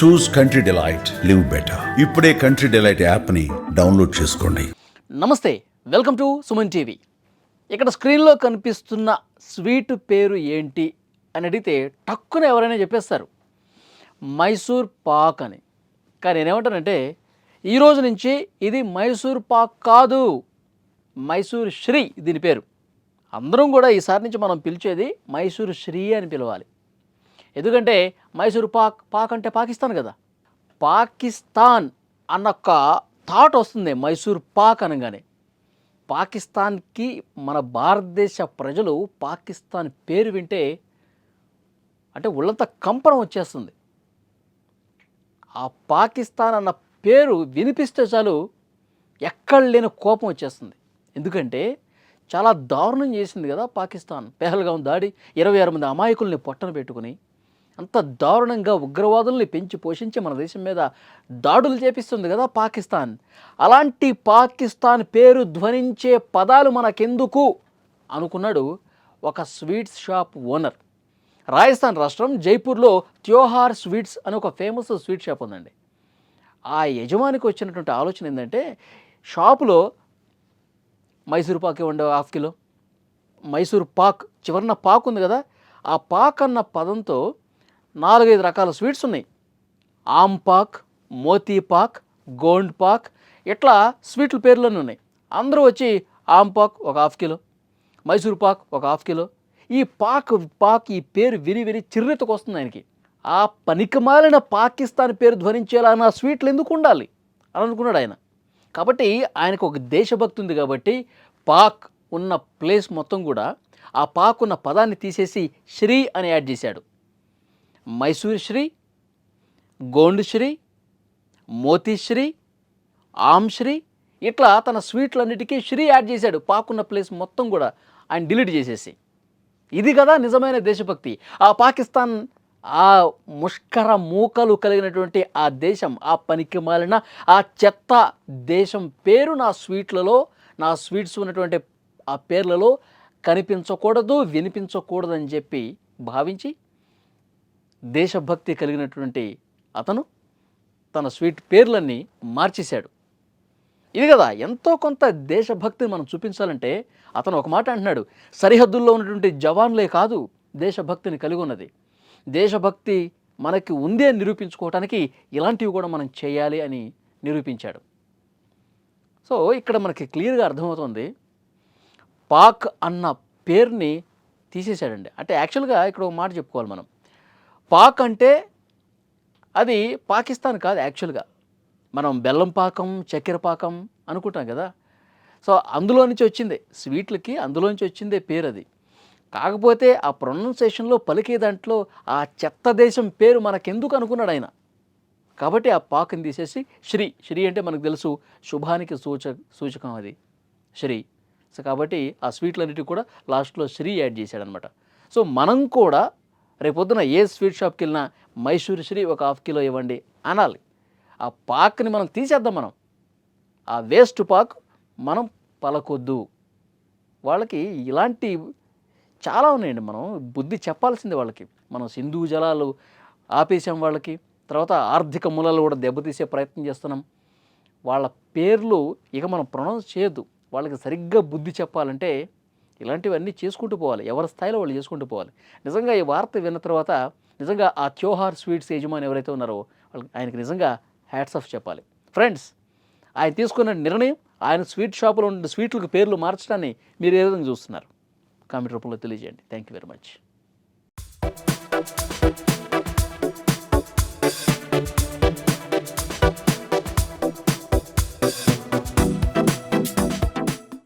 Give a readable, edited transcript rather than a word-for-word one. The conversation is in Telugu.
చూస్ కంట్రీ డిలైట్, లివ్ బెటర్. ఇప్పుడే కంట్రీ డిలైట్ యాప్ని డౌన్లోడ్ చేసుకోండి. నమస్తే, వెల్కమ్ టు సుమన్ టీవీ. ఇక్కడ స్క్రీన్లో కనిపిస్తున్న స్వీట్ పేరు ఏంటి అని అడిగితే టక్కున ఎవరైనా చెప్పేస్తారు, మైసూర్ పాక్ అని. కానీ నేనేమంటానంటే ఈరోజు నుంచి ఇది మైసూర్ పాక్ కాదు, మైసూర్ శ్రీ దీని పేరు. అందరం కూడా ఈసారి నుంచి మనం పిలిచేది మైసూర్ శ్రీ అని పిలవాలి. ఎందుకంటే మైసూర్ పాక్ అంటే పాకిస్తాన్ కదా. పాకిస్తాన్ అన్న ఒక థాట్ వస్తుంది మైసూర్ పాక్ అనగానే. పాకిస్తాన్కి మన భారతదేశ ప్రజలు పాకిస్తాన్ పేరు వింటే అంటే ఒళ్ళంతా కంపనం వచ్చేస్తుంది. ఆ పాకిస్తాన్ అన్న పేరు వినిపిస్తే చాలు ఎక్కడ లేని కోపం వచ్చేస్తుంది. ఎందుకంటే చాలా దారుణం చేసింది కదా పాకిస్తాన్. పెహల్గాం దాడి, 26 మంది అమాయకుల్ని పొట్టన పెట్టుకుని అంత దారుణంగా ఉగ్రవాదుల్ని పెంచి పోషించి మన దేశం మీద దాడులు చేపిస్తుంది కదా పాకిస్తాన్. అలాంటి పాకిస్తాన్ పేరు ధ్వనించే పదాలు మనకెందుకు అనుకున్నాడు ఒక స్వీట్స్ షాప్ ఓనర్. రాజస్థాన్ రాష్ట్రం జైపూర్లో త్యోహార్ స్వీట్స్ అని ఒక ఫేమస్ స్వీట్ షాప్ ఉందండి. ఆ యజమానికి వచ్చినటువంటి ఆలోచన ఏంటంటే, షాపులో మైసూర్ పాక్ ఇవ్వండి 1/2 కిలో. మైసూర్ పాక్ చివరిన పాక్ ఉంది కదా, ఆ పాక్ అన్న పదంతో 4-5 రకాల స్వీట్స్ ఉన్నాయి. ఆమ్ పాక్, మోతీ పాక్, గోండ్ పాక్, ఇట్లా స్వీట్ల పేర్లోనే ఉన్నాయి. అందరూ వచ్చి ఆమ్ పాక్ ఒక 1/2 కిలో, మైసూర్ పాక్ ఒక 1/2 కిలో. ఈ పాక్ ఈ పేరు విని చిర్రెత్తుకు వస్తుంది ఆయనకి. ఆ పనికిమాలిన పాకిస్తాన్ పేరు ధ్వనించేలా నా స్వీట్లు ఎందుకు ఉండాలి అని అనుకున్నాడు ఆయన. కాబట్టి ఆయనకు ఒక దేశభక్తి ఉంది కాబట్టి పాక్ ఉన్న ప్లేస్ మొత్తం కూడా ఆ పాక్ ఉన్న పదాన్ని తీసేసి శ్రీ అని యాడ్ చేశాడు. మైసూర్ శ్రీ, గోండ్ శ్రీ, మోతీ శ్రీ, ఆమ్ శ్రీ, ఇట్లా తన స్వీట్లన్నిటికీ శ్రీ యాడ్ చేశాడు. పాకున్న ప్లేస్ మొత్తం కూడా ఆయన డిలీట్ చేసేసి. ఇది కదా నిజమైన దేశభక్తి. ఆ పాకిస్తాన్, ఆ ముష్కర మూకలు కలిగినటువంటి ఆ దేశం, ఆ పనికి మాలిన ఆ చెత్త దేశం పేరు నా స్వీట్లలో, నా స్వీట్స్ ఉన్నటువంటి ఆ పేర్లలో కనిపించకూడదు, వినిపించకూడదు అని చెప్పి భావించి దేశభక్తి కలిగినటువంటి అతను తన స్వీట్ పేర్లన్నీ మార్చేశాడు. ఇది కదా ఎంతో కొంత దేశభక్తిని మనం చూపించాలంటే. అతను ఒక మాట అంటున్నాడు, సరిహద్దుల్లో ఉన్నటువంటి జవాన్లే కాదు దేశభక్తిని కలిగి ఉన్నది. దేశభక్తి మనకి ఉంది అని నిరూపించుకోవటానికి ఇలాంటివి కూడా మనం చేయాలి అని నిరూపించాడు. సో ఇక్కడ మనకి క్లియర్గా అర్థమవుతుంది, పాక్ అన్న పేరుని తీసేశాడండి. అంటే యాక్చువల్గా ఇక్కడ ఒక మాట చెప్పుకోవాలి మనం. పాక్ అంటే అది పాకిస్తాన్ కాదు యాక్చువల్గా. మనం బెల్లం పాకం, చక్కెర పాకం అనుకుంటాం కదా. సో అందులో నుంచి వచ్చిందే స్వీట్లకి, అందులో నుంచి వచ్చిందే పేరు అది. కాకపోతే ఆ ప్రొనౌన్సియేషన్లో పలికే దాంట్లో ఆ చెత్త దేశం పేరు మనకెందుకు అనుకున్నాడు ఆయన. కాబట్టి ఆ పాక్ని తీసేసి శ్రీ అంటే మనకు తెలుసు శుభానికి సూచకం అది శ్రీ. సో కాబట్టి ఆ స్వీట్లన్నిటికీ కూడా లాస్ట్లో శ్రీ యాడ్ చేశాడనమాట. సో మనం కూడా రేపొద్దున ఏ స్వీట్ షాప్కి వెళ్ళినా మైసూర్ శ్రీ ఒక 1/2 కిలో ఇవ్వండి అనాలి. ఆ పాక్ని మనం తీసేద్దాం. మనం ఆ వేస్ట్ పాక్ మనం పలకొద్దు. వాళ్ళకి ఇలాంటి చాలా ఉన్నాయండి. మనం బుద్ధి చెప్పాల్సిందే వాళ్ళకి. మనం సింధు జలాలు ఆపేసాం వాళ్ళకి, తర్వాత ఆర్థిక మూలాలు కూడా దెబ్బతీసే ప్రయత్నం చేస్తున్నాం. వాళ్ళ పేర్లు ఇక మనం ప్రొనౌన్స్ చేయొద్దు. వాళ్ళకి సరిగ్గా బుద్ధి చెప్పాలంటే ఇలాంటివన్నీ చేసుకుంటూ పోవాలి. ఎవరి స్థాయిలో వాళ్ళు చేసుకుంటూ పోవాలి. నిజంగా ఈ వార్త విన్న తర్వాత నిజంగా ఆ త్యోహార్ స్వీట్స్ యజమాని ఎవరైతే ఉన్నారో వాళ్ళకి, ఆయనకి నిజంగా హ్యాట్స్ ఆఫ్ చెప్పాలి. ఫ్రెండ్స్, ఆయన తీసుకున్న నిర్ణయం, ఆయన స్వీట్ షాపులో ఉన్న స్వీట్లకు పేర్లు మార్చడాన్ని మీరు ఏ విధంగా చూస్తున్నారు? కామెంట్ రూపంలో తెలియజేయండి. Thank you very much.